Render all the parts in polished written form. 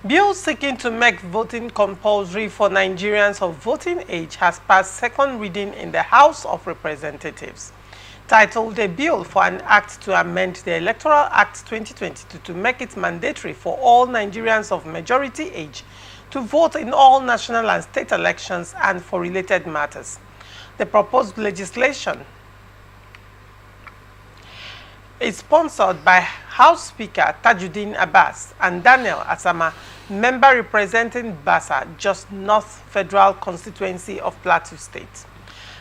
Bill seeking to make voting compulsory for Nigerians of voting age has passed second reading in the House of Representatives. Titled "A Bill for an Act to Amend the Electoral Act 2022 to make it mandatory for all Nigerians of majority age to vote in all national and state elections and for related matters." The proposed legislation is sponsored by House Speaker Tajuddin Abbas and Daniel Asama, member representing Basa, just North Federal Constituency of Plateau State.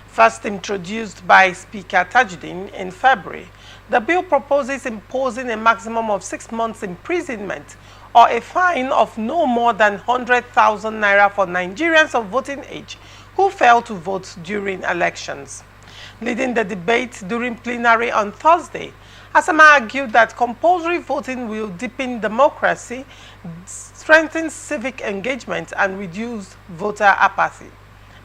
First introduced by Speaker Tajuddin in February, the bill proposes imposing a maximum of 6 months imprisonment or a fine of no more than 100,000 naira for Nigerians of voting age who fail to vote during elections. Leading the debate during plenary on Thursday, Asama argued that compulsory voting will deepen democracy, strengthen civic engagement, and reduce voter apathy.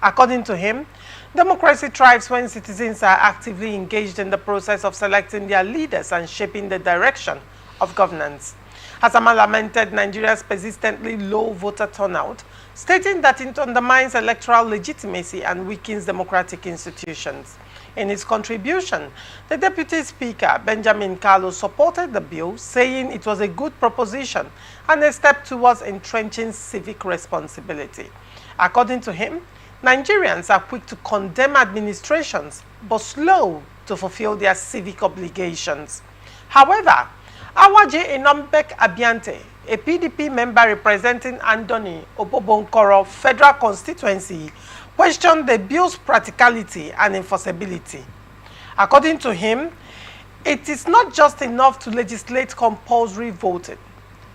According to him, democracy thrives when citizens are actively engaged in the process of selecting their leaders and shaping the direction of governance. Asama lamented Nigeria's persistently low voter turnout, stating that it undermines electoral legitimacy and weakens democratic institutions. In his contribution, the Deputy Speaker, Benjamin Kalu, supported the bill, saying it was a good proposition and a step towards entrenching civic responsibility. According to him, Nigerians are quick to condemn administrations but slow to fulfill their civic obligations. However, Awaje Inombek Abiante, a PDP member representing Andoni Obobonkoro Federal Constituency, questioned the bill's practicality and enforceability. According to him, it is not just enough to legislate compulsory voting.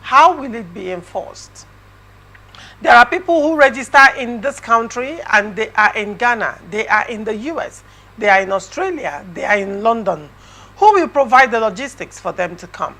How will it be enforced? There are people who register in this country and they are in Ghana, they are in the US, they are in Australia, they are in London. Who will provide the logistics for them to come?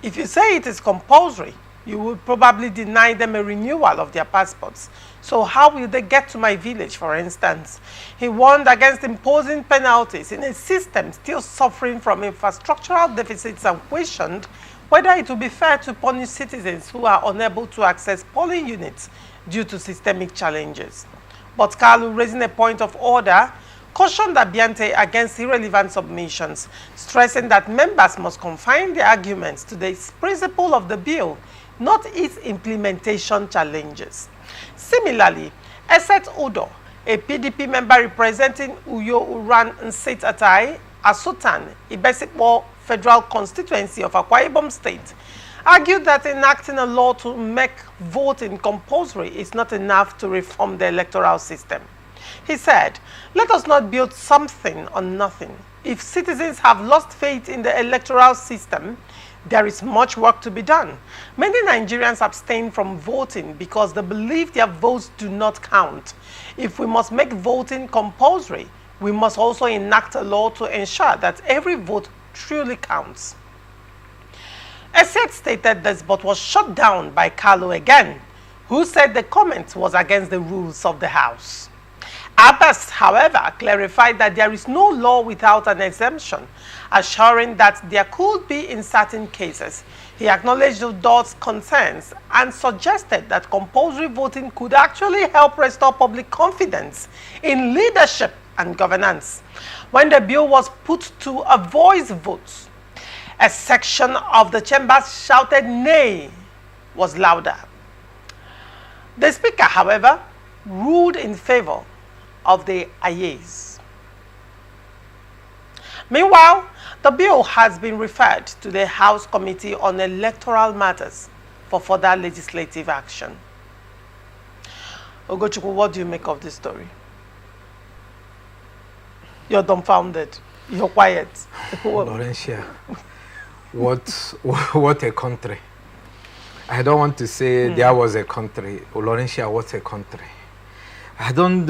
If you say it is compulsory, you will probably deny them a renewal of their passports. So how will they get to my village, for instance? He warned against imposing penalties in a system still suffering from infrastructural deficits and questioned whether it will be fair to punish citizens who are unable to access polling units due to systemic challenges. But Kalu, raising a point of order, cautioned Abiante against irrelevant submissions, stressing that members must confine their arguments to the principle of the bill, not its implementation challenges. Similarly, Eset Udo, a PDP member representing Uyo Uran Nsit Atai, Asutan, Ibesipo Federal Constituency of Akwa Ibom State, argued that enacting a law to make voting compulsory is not enough to reform the electoral system. He said, "Let us not build something on nothing. If citizens have lost faith in the electoral system, there is much work to be done. Many Nigerians abstain from voting because they believe their votes do not count. If we must make voting compulsory, we must also enact a law to ensure that every vote truly counts." Eset stated this but was shut down by Kalu again, who said the comment was against the rules of the House. Abbas, however, clarified that there is no law without an exemption, assuring that there could be in certain cases. He acknowledged Udo's concerns and suggested that compulsory voting could actually help restore public confidence in leadership and governance. When the bill was put to a voice vote, a section of the chambers shouted nay was louder. The speaker, however, ruled in favor of the ayes. Meanwhile, the bill has been referred to the House Committee on Electoral Matters for further legislative action. Ogochukwu, what do you make of this story? You're dumbfounded. You're quiet. Laurentia, what a country. I don't want to say there was a country. Laurentia, what a country. I don't,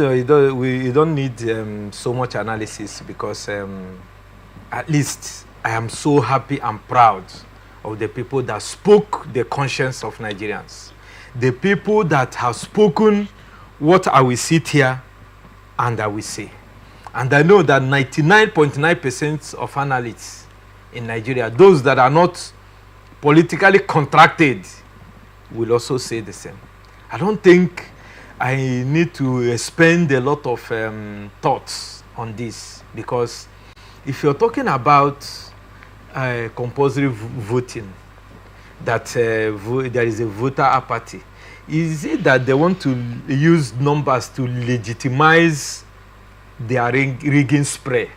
we don't need so much analysis because at least I am so happy and proud of the people that spoke the conscience of Nigerians. The people that have spoken what I will sit here and I will say. And I know that 99.9% of analysts in Nigeria, those that are not politically contracted will also say the same. I don't think I need to spend a lot of thoughts on this, because if you're talking about compulsory voting, that there is a voter apathy, is it that they want to use numbers to legitimize their rigging spray?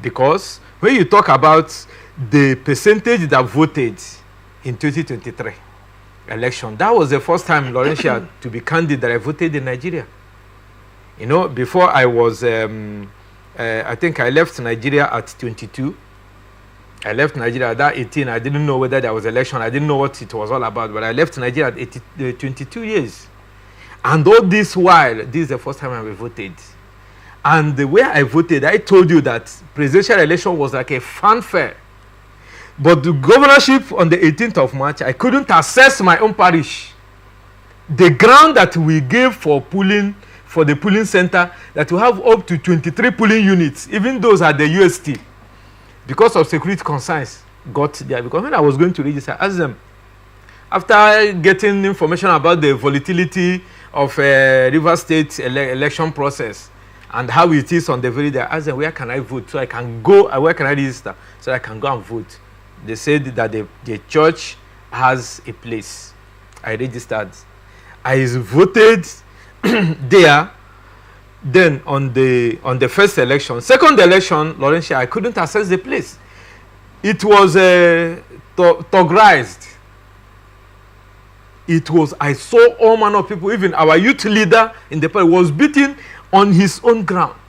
Because when you talk about the percentage that voted in 2023 election, that was the first time Laurentia to be candidate that I voted in Nigeria. You know, before I was, I think I left Nigeria at 22. I left Nigeria at that 18. I didn't know whether there was election. I didn't know what it was all about, but I left Nigeria at 22 years. And all this while, this is the first time I voted. And the way I voted, I told you that presidential election was like a fanfare. But the governorship on the 18th of March, I couldn't access my own parish. The ground that we gave for polling, for the polling center, that we have up to 23 polling units, even those at the UST, because of security concerns, got there. Because when I was going to register, I asked them, after getting information about the volatility of Rivers State election process and how it is on the very day, I asked them, where can I vote? So I can go, where can I register? So I can go and vote. They said that the church has a place. I registered. I voted there. Then on the first election, second election, Laurentia, I couldn't access the place. It was togerized. It was, I saw all manner of people, even our youth leader in the party was beaten on his own ground.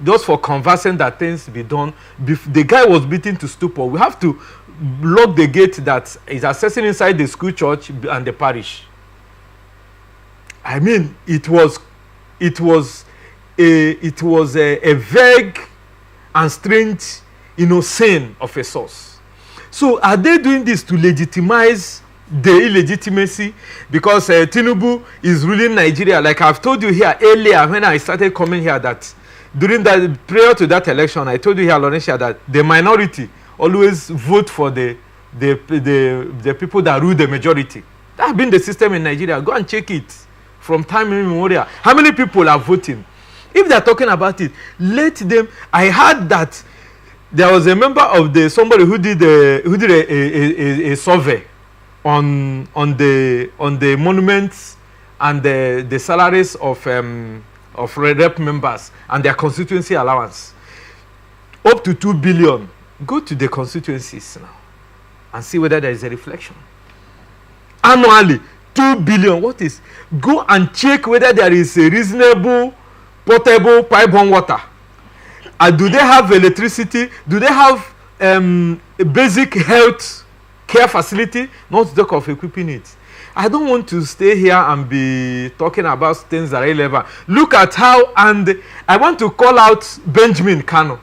Just for conversing that things be done. The guy was beaten to stupor. We have to lock the gate that is accessing inside the school church and the parish. I mean, it was a vague and strange, sin of a source. So are they doing this to legitimize the illegitimacy? Because Tinubu is ruling Nigeria. Like I've told you here earlier when I started coming here, that during that, prior to that election, I told you here, Laurentia, that the minority always vote for the people that rule the majority. That's been the system in Nigeria. Go and check it from time immemorial. How many people are voting? If they're talking about it, let them. I heard that there was a member of somebody who did a survey on the monuments and the salaries of rep members and their constituency allowance, up to 2 billion. Go to the constituencies now and see whether there is a reflection. Annually, 2 billion. What is? Go and check whether there is a reasonable potable pipe-borne water. Do they have electricity? Do they have a basic health care facility? Not to talk of equipping it. I don't want to stay here and be talking about things that are irrelevant. Look at how, and I want to call out Benjamin Kano.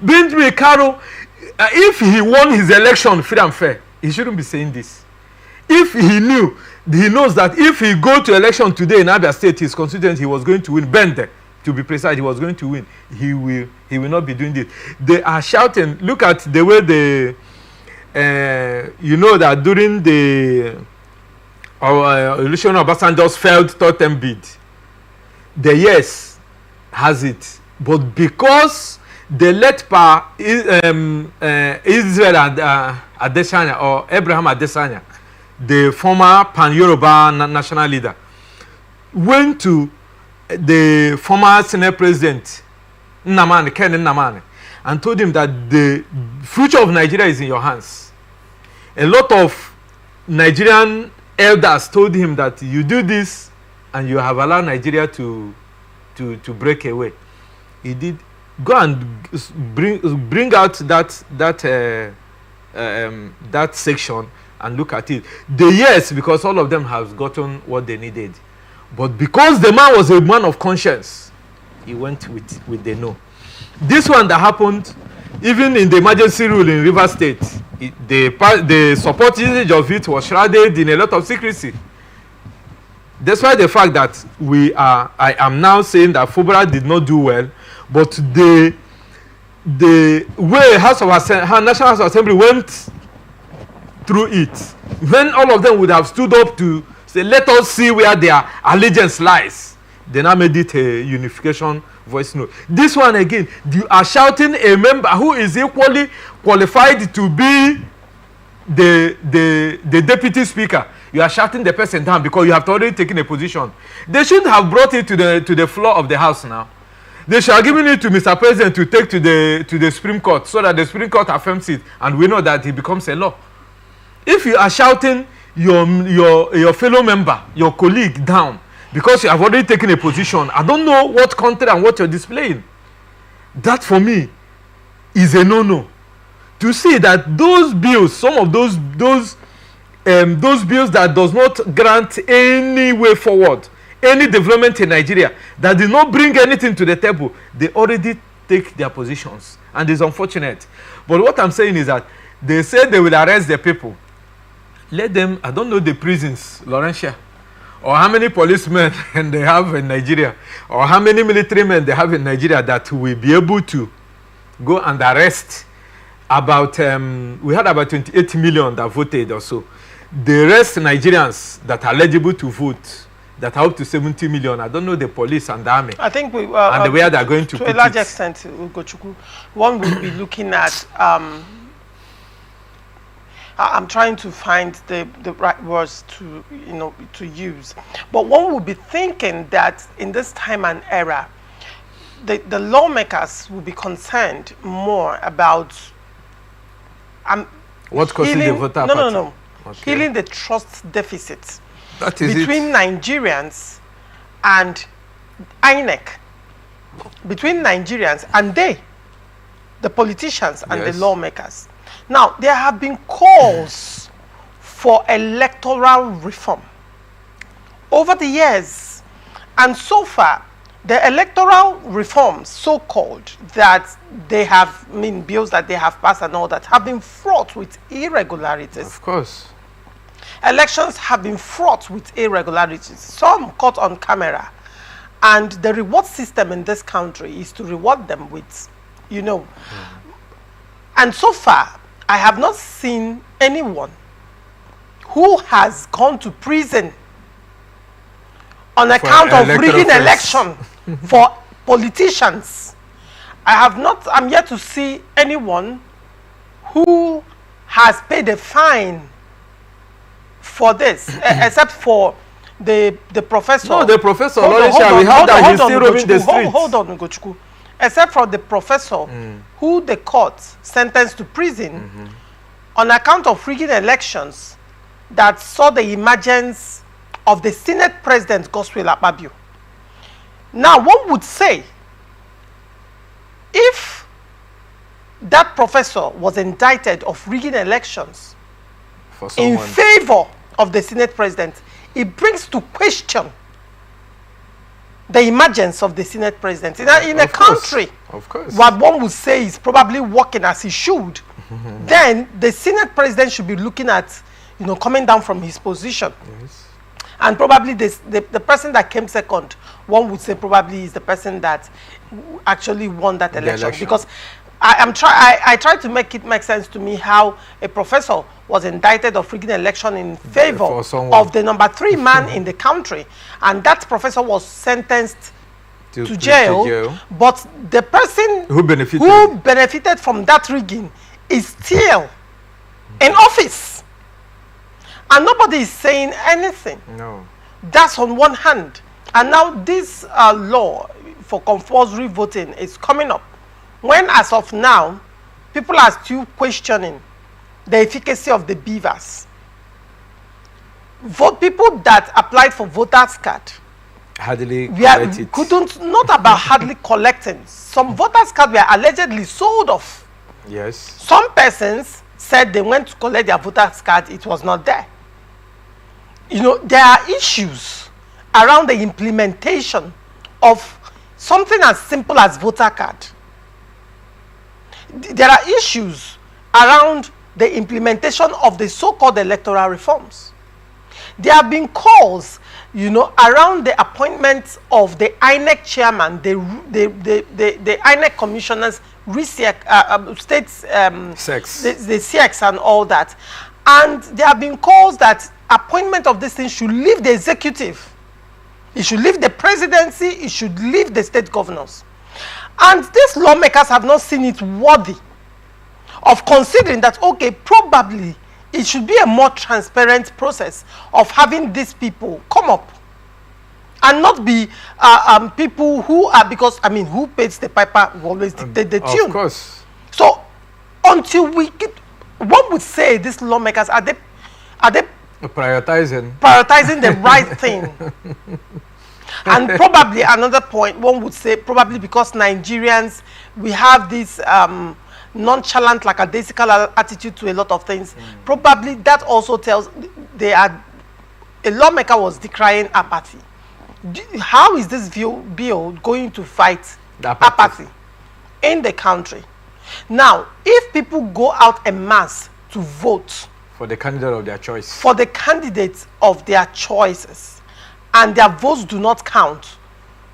Benjamin Kano, if he won his election free and fair, he shouldn't be saying this. If he knows that if he go to election today in Abia State, his constituent, he was going to win, Bende, to be precise, he was going to win. He will not be doing this. They are shouting. Look at the way they, that during the election of Obasanjo's failed third term bid, the yes has it, but because they let Israel Adesanya or Abraham Adesanya, the former Pan-Yoruba national leader, went to the former Senate President Ken Nnamani and told him that the future of Nigeria is in your hands. A lot of Nigerian elders told him that you do this and you have allowed Nigeria to break away. He did. Go and bring out that section and look at it. Yes, because all of them have gotten what they needed, but because the man was a man of conscience, he went with the no. This one that happened, even in the emergency rule in Rivers State, the support usage of it was shrouded in a lot of secrecy. Despite the fact that I am now saying that Fubara did not do well, but the way National House of Assembly went through it, when all of them would have stood up to say, let us see where their allegiance lies, they now made it a unification voice note. This one again, you are shouting a member who is equally qualified to be the deputy speaker. You are shouting the person down because you have already taken a position. They should have brought it to the floor of the house now. They should have given it to Mr. President to take to the Supreme Court so that the Supreme Court affirms it and we know that it becomes a law. If you are shouting your fellow member, your colleague down because you have already taken a position, I don't know what country and what you're displaying. That for me is a no-no. To see that those bills, some of those bills that does not grant any way forward, any development in Nigeria, that did not bring anything to the table, they already take their positions. And it's unfortunate. But what I'm saying is that they say they will arrest the people. Let them, I don't know the prisons, Laurentia, or how many policemen they have in Nigeria, or how many military men they have in Nigeria that will be able to go and arrest about, we had about 28 million that voted or so. The rest Nigerians that are eligible to vote, that are up to 70 million, I don't know the police and the army. I think we, and the way they're going to put it. To a large extent, Ugochukwu, one will be looking at, I'm trying to find the right words to, to use. But one will be thinking that in this time and era, the lawmakers will be concerned more about what causes the voter No. Okay. Healing the trust deficit that is between Nigerians and INEC, between Nigerians and the politicians and the lawmakers. Now, there have been calls for electoral reform over the years, and so far, the electoral reforms, so-called, that they have, bills that they have passed and all that, have been fraught with irregularities. Of course. Elections have been fraught with irregularities, some caught on camera. And the reward system in this country is to reward them with, And so far, I have not seen anyone who has gone to prison on account of rigging election for politicians. I'm yet to see anyone who has paid a fine for this, except for the professor. No, the professor, we heard that he's still roaming the streets. Hold on, Ugochukwu. Except for the professor who the court sentenced to prison on account of rigging elections that saw the emergence of the Senate President, Godswill Akpabio. Now, one would say, if that professor was indicted of rigging elections in favor of the Senate President, it brings to question the emergence of the Senate President in a country what one would say is probably working as he should. Then the Senate President should be looking at, coming down from his position. Yes. And probably the person that came second, one would say probably is the person that actually won that election. Because I try to make it make sense to me how a professor was indicted of rigging election in favor of the number 3 man in the country, and that professor was sentenced to jail. But the person who benefited from that rigging is still in office, and nobody is saying anything. No, that's on one hand. And now this law for compulsory voting is coming up, when as of now, people are still questioning the efficacy of the beavers. People that applied for voters' card hardly not about hardly collecting. Some voters' cards were allegedly sold off. Yes. Some persons said they went to collect their voters' card, it was not there. There are issues around the implementation of something as simple as voter card. There are issues around the implementation of the so-called electoral reforms. There have been calls, around the appointment of the INEC chairman, the INEC commissioners, states, sex. the sex and all that. And there have been calls that appointment of this thing should leave the executive. It should leave the presidency. It should leave the state governors. And these lawmakers have not seen it worthy of considering that, okay, probably it should be a more transparent process of having these people come up and not be people who are, because, I mean, who pays the piper will always dictate the tune. Of course. So, until we get, one would say these lawmakers, are they prioritizing the right thing? And probably another point, one would say, probably because Nigerians, we have this nonchalant, lackadaisical attitude to a lot of things. Probably that also tells a lawmaker was decrying apathy. How is this bill going to fight apathy in the country? Now, if people go out en masse to vote for the candidate of their choice, for the candidates of their choices, and their votes do not count,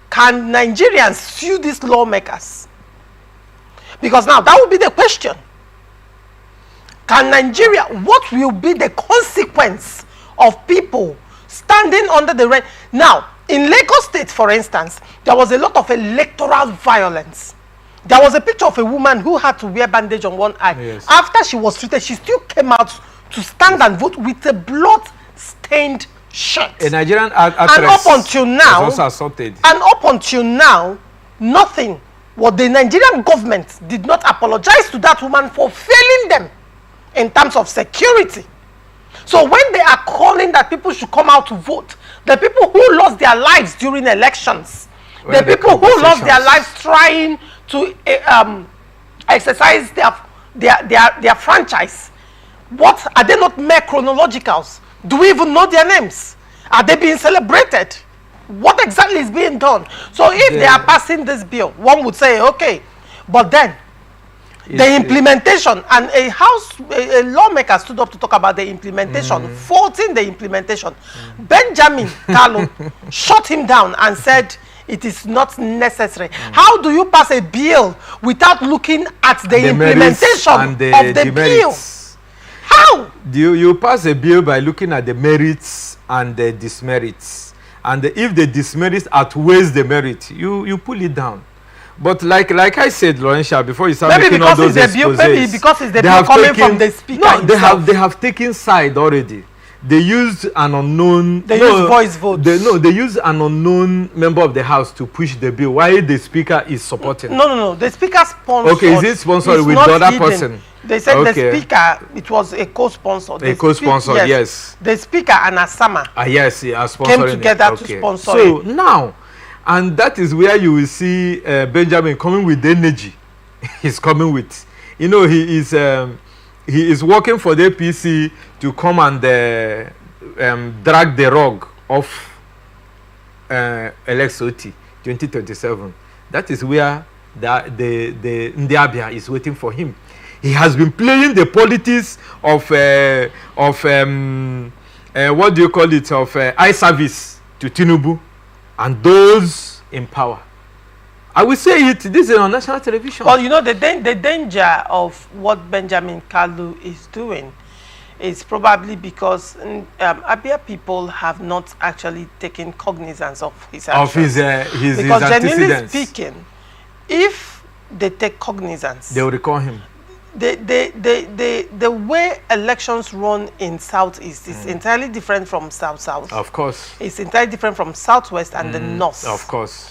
can Nigerians sue these lawmakers? Because now that will be the question. Can Nigeria, what will be the consequence of people standing under the red? Now, in Lagos State, for instance, there was a lot of electoral violence. There was a picture of a woman who had to wear bandage on one eye. Yes. After she was treated, she still came out to stand and vote with a blood-stained shirt. A Nigerian actress, and up until now, was also assaulted. And up until now, nothing. What the Nigerian government did not apologize to that woman for failing them in terms of security. So when they are calling that people should come out to vote, the people who lost their lives during elections, the people who lost their lives trying to exercise their franchise, what are they not mere chronologicals? Do we even know their names? Are they being celebrated? What exactly is being done? So if they are passing this bill, one would say, okay, but then the implementation, and a lawmaker stood up to talk about the implementation, faulting the implementation. Benjamin Kalu shut him down and said it is not necessary. How do you pass a bill without looking at the implementation of the bill? How? You pass a bill by looking at the merits and the dismerits. And if the dismerits outweighs the merit, you pull it down. But like I said, Laurentia, before you start making all those exposés, maybe because it's the bill coming from the speaker. No, they have taken side already. They used an unknown. They used voice votes. They used an unknown member of the house to push the bill while the speaker is supporting. No. The speaker sponsored. Okay, is it sponsored with the other person? They said the speaker, it was a co-sponsor. A co-sponsor, yes. The speaker and Asama yes, came together to sponsor so it. Now, and that is where you will see Benjamin coming with the energy he's coming with. You know, he is working for the APC to come and drag the rug off Elexoti 2027. That is where the Ndiabia is waiting for him. He has been playing the politics of what do you call it, of eye service to Tinubu and those in power. I will say it, this is on national television. Well, you know, the danger of what Benjamin Kalu is doing is probably because Abia people have not actually taken cognizance of his actions. Of his because antecedents. Genuinely speaking, if they take cognizance, they will recall him. The way elections run in Southeast is entirely different from South-South. Of course. It's entirely different from Southwest and the North. Of course.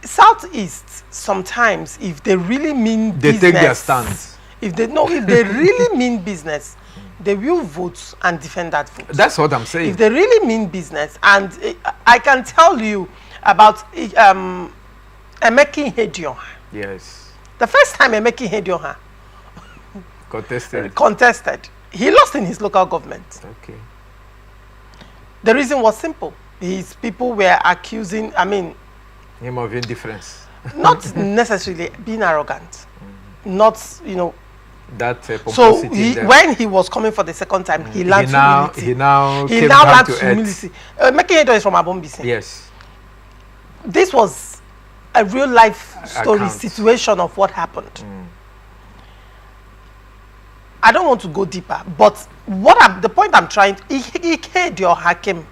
Southeast, sometimes, if they really mean business, they take their stance. If they really mean business, they will vote and defend that vote. That's what I'm saying. If they really mean business, and I can tell you about Emeki Hedionha. Yes. The first time Emeki Hedionha contested, he lost in his local government. Okay. The reason was simple. His people were accusing, him of indifference. Not necessarily being arrogant. Not, that so when he was coming for the second time, he learned humility. He now learned humility. Meki Hedo is from Abombisi. Yes. This was a real life story situation of what happened. I don't want to go deeper, but the point I'm trying, Ike or Hakim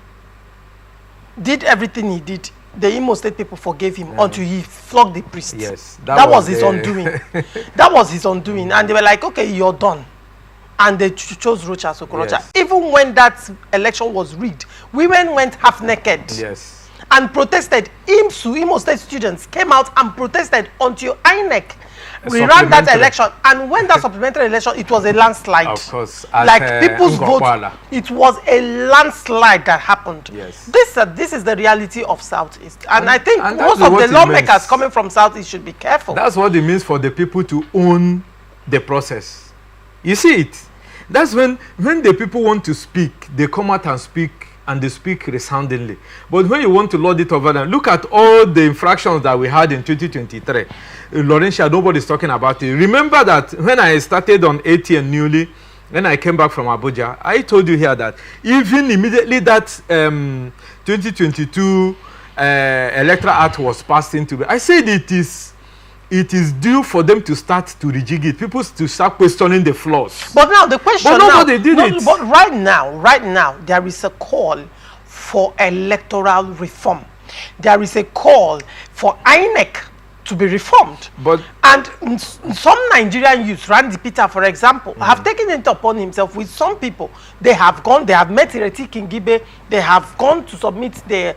did everything he did. The Imo State people forgave him until he flogged the priest. Yes, that was his undoing. That was his undoing, and they were like, okay, you're done. And they chose Rocha Sokorocha. Yes. Even when that election was rigged, women went half naked. Yes. And protested. Imo State students came out and protested until INEC ran that election. And when that supplementary election, it was a landslide. Of course. Like people's vote, it was a landslide that happened. Yes. This is the reality of Southeast. And I think most of the lawmakers coming from Southeast should be careful. That's what it means for the people to own the process. You see it? That's when the people want to speak, they come out and speak, and they speak resoundingly. But when you want to lord it over them, look at all the infractions that we had in 2023. Laurentia, nobody's talking about it. Remember that when I started on ATN newly, when I came back from Abuja, I told you here that even immediately that 2022 Electoral Act was passed into, I said it is due for them to start to rejig it. People to start questioning the flaws. But now the question but nobody did it. But right now, there is a call for electoral reform. There is a call for INEC to be reformed. And some Nigerian youths, Randy Peter, for example, have taken it upon himself with some people. They have met Ireti Kingibe, they have gone to submit their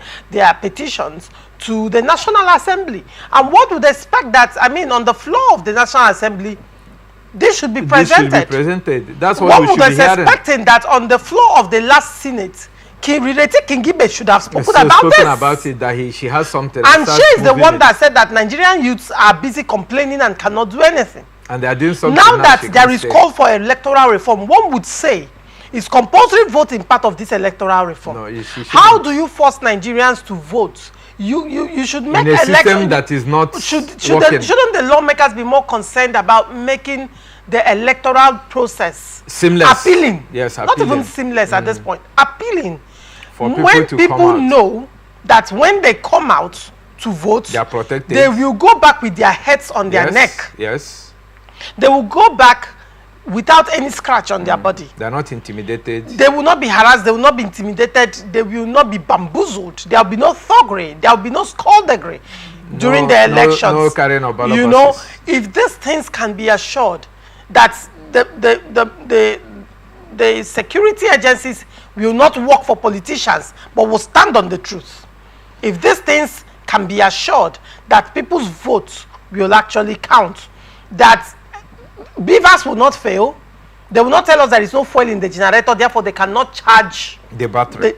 petitions to the National Assembly. And what would they expect that, on the floor of the National Assembly, they should be presented. They should be presented. That's what we should be hearing. What would they expecting that on the floor of the last Senate, Ireti Kingibe should have spoken about it, that she has something. And she is the one that said that Nigerian youths are busy complaining and cannot do anything. And they are doing something. Now that there is call for electoral reform, one would say, is compulsory voting part of this electoral reform? No, how do you force Nigerians to vote? You should make in a system that is not shouldn't the lawmakers be more concerned about making the electoral process seamless, appealing? Yes, appealing. Not even seamless at this point, appealing. For people when to people come out. know that when they come out to vote, they are protected. They will go back with their heads on their neck. Yes. They will go back without any scratch on their body. They are not intimidated. They will not be harassed. They will not be intimidated. They will not be bamboozled. There will be no thuggery. There will be no skullduggery during the elections. No carrying of ballot boxes. You know, if these things can be assured that the security agencies will not work for politicians, but will stand on the truth. If these things can be assured that people's votes will actually count, that beavers will not fail, they will not tell us there is no fuel in the generator, therefore they cannot charge the battery.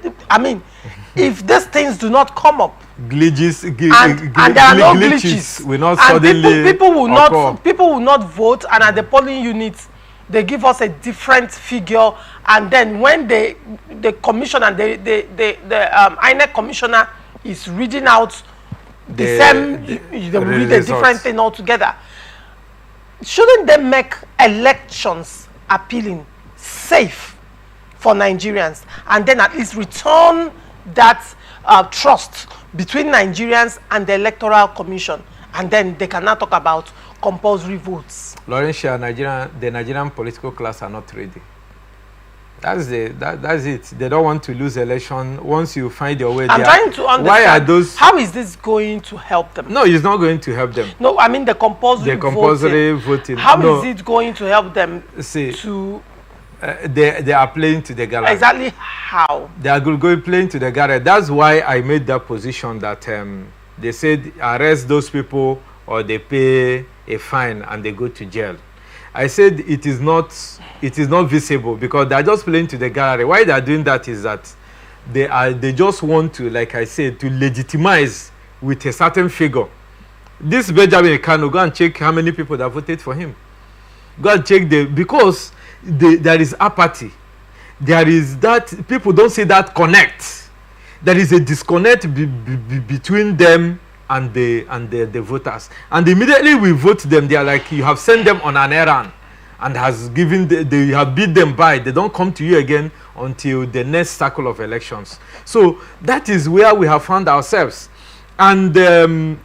If these things do not come up, glitches, and there are no glitches, will not and suddenly people will not vote, and at the polling units they give us a different figure, and then when the commissioner, the INEC commissioner is reading out the same, they will read a different thing altogether. Shouldn't they make elections appealing, safe for Nigerians, and then at least return that trust between Nigerians and the Electoral Commission, and then they can now talk about compulsory votes? Laurentia, the Nigerian political class are not ready. That's it. They don't want to lose election. Once you find your way, I'm trying to understand. Why are those? How is this going to help them? No, it's not going to help them. No, I mean the compulsory voting. How is it going to help them? See, to they are playing to the gallery. Exactly how? They are going playing to the gallery. That's why I made that position that they said arrest those people or they pay a fine and they go to jail. I said it is not visible because they are just playing to the gallery. Why they are doing that is that they just want to, like I said, to legitimize with a certain figure. This Benjamin Kano, go and check how many people that voted for him. Go and check because there is apathy. There is that people don't see that connect. There is a disconnect between them and the voters, and immediately we vote them, they are like, you have sent them on an errand and has given they have beat them by, they don't come to you again until the next cycle of elections. So that is where we have found ourselves. And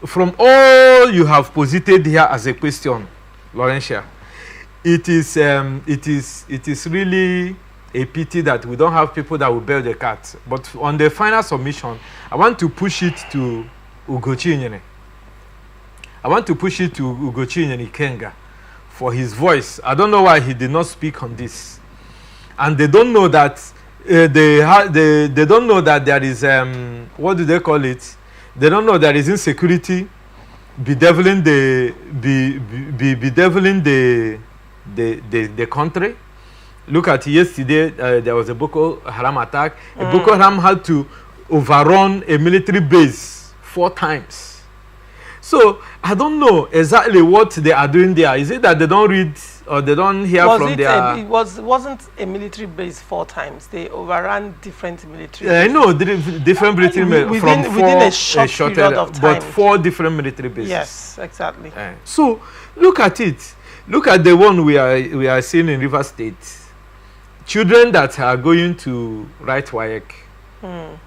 from all you have posited here as a question, Laurentia, it is really a pity that we don't have people that will bail the cat. But on the final submission, I want to push it to Ugochi Inyene. I want to push it to Ugochi Inyene Ikenga for his voice. I don't know why he did not speak on this. And they don't know that they don't know that there is what do they call it? They don't know there is insecurity bedeviling the country. Look at yesterday, there was a Boko Haram attack. Boko Haram had to overrun a military base 4 times. So I don't know exactly what they are doing there. Is it that they don't read or they don't hear from their... It wasn't a military base 4 times. They overran different military bases. I know, different military bases within a short period of time. But 4 different military bases. Yes, exactly. So look at it. Look at the one we are seeing in River State. Children that are going to write WAEC,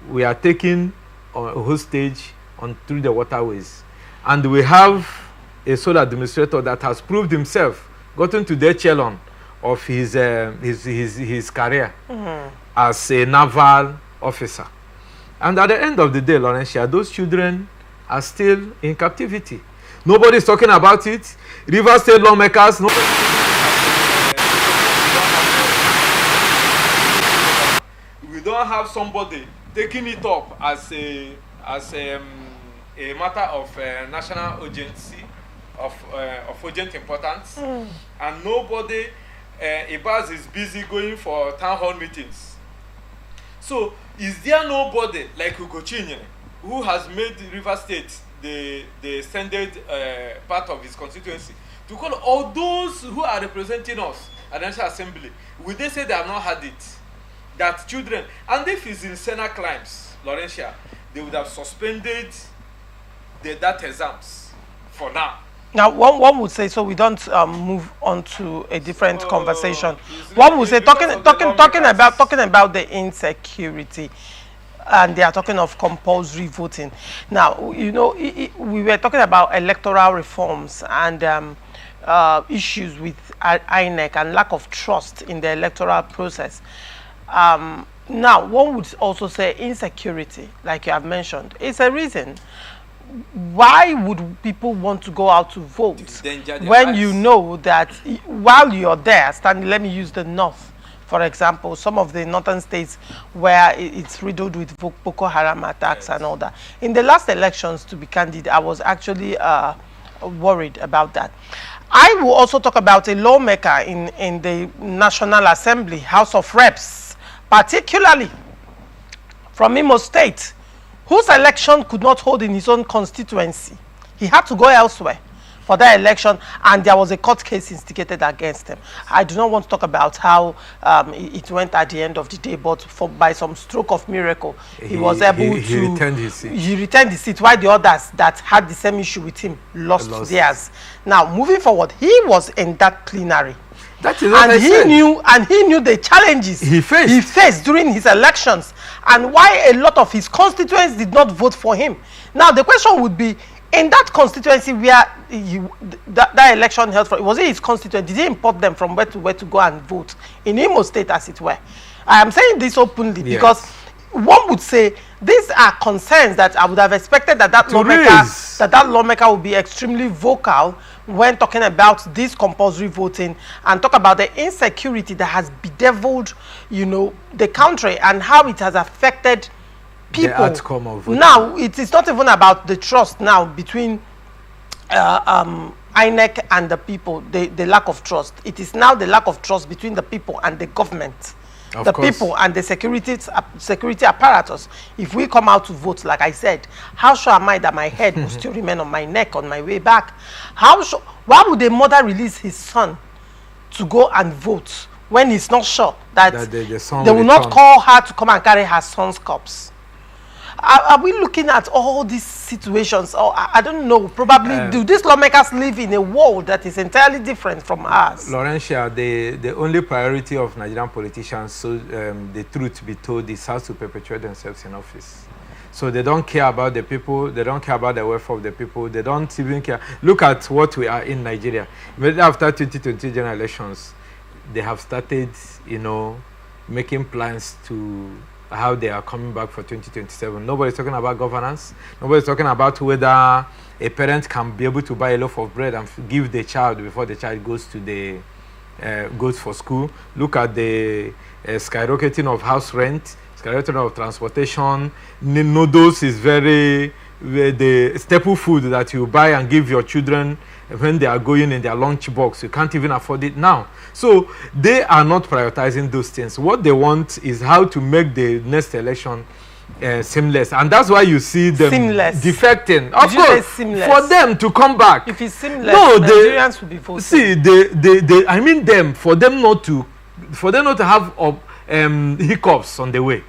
we are taking a hostage through the waterways. And we have a sole administrator that has proved himself, gotten to the echelon of his career as a naval officer. And at the end of the day, Laurentia, those children are still in captivity. Nobody is talking about it. River State lawmakers, nobody. We don't have somebody taking it up as a matter of national urgency, of urgent importance, and nobody, Ibaz is busy going for town hall meetings. So, is there nobody like Ugochi Inyene who has made River State the extended part of his constituency to call all those who are representing us at the National Assembly? Will they say they have not had it? That children, and if it's in Senate crimes, Laurentia, they would have suspended that exams for now. Now, one would say, so we don't move on to a different conversation. One would say, talking about the insecurity, and they are talking of compulsory voting. Now, you know, we were talking about electoral reforms and issues with INEC and lack of trust in the electoral process. Now, one would also say insecurity, like you have mentioned, is a reason. Why would people want to go out to vote when you know that while you're there standing? Let me use the north, for example, some of the northern states where it's riddled with Boko Haram attacks and all that. In the last elections, to be candid, I was actually worried about that. I will also talk about a lawmaker in the National Assembly, House of Reps, particularly from Imo State, whose election could not hold in his own constituency. He had to go elsewhere for that election, and there was a court case instigated against him. I do not want to talk about how it went at the end of the day, but by some stroke of miracle, he was able to... returned his seat. He returned his seat, while the others that had the same issue with him lost theirs. Now, moving forward, he was in that plenary. That is what I said. He knew the challenges he faced during his elections, and why a lot of his constituents did not vote for him. Now the question would be, in that constituency where that election held for, was it his constituent? Did he import them from where to go and vote in Imo State, as it were? I am saying this openly because one would say these are concerns that I would have expected that lawmaker would be extremely vocal when talking about this compulsory voting and talk about the insecurity that has bedeviled, you know, the country and how it has affected people. The outcome of voting. Now, it is not even about the trust now between INEC and the people, the lack of trust. It is now the lack of trust between the people and the government. The people and the security apparatus. If we come out to vote, like I said, how sure am I that my head will still remain on my neck on my way back? Why would a mother release his son to go and vote when he's not sure that they will not call her to come and carry her son's corpse? Are we looking at all these situations? Or I don't know, probably do these lawmakers live in a world that is entirely different from ours? Laurentia, the only priority of Nigerian politicians, so the truth be told, is how to perpetuate themselves in office. So they don't care about the people. They don't care about the welfare of the people. They don't even care. Look at what we are in Nigeria. Immediately after 2020 general elections, they have started, you know, making plans to how they are coming back for 2027. Nobody's talking about governance. Nobody's talking about whether a parent can be able to buy a loaf of bread and give the child before the child goes to the goes for school. Look at the skyrocketing of house rent, skyrocketing of transportation. Noodles is the staple food that you buy and give your children when they are going in their lunch box. You can't even afford it now. So they are not prioritizing those things. What they want is how to make the next election seamless, and that's why you see them defecting. Of course, for them to come back. If it's seamless, no, Nigerians will be voting. See, I mean them, for them not to have hiccups on the way.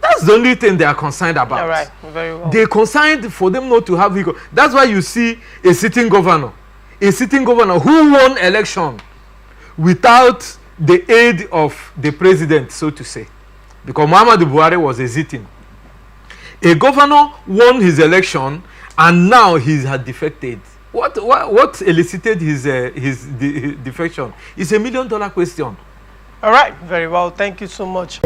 That's the only thing they are concerned about. All right, very well. They're concerned for them not to have hiccups. That's why you see a sitting governor who won election without the aid of the president, so to say, because Muhammadu Buhari was a sitting. A governor won his election and now he had defected. What elicited his defection is $1 million question. All right, very well. Thank you so much.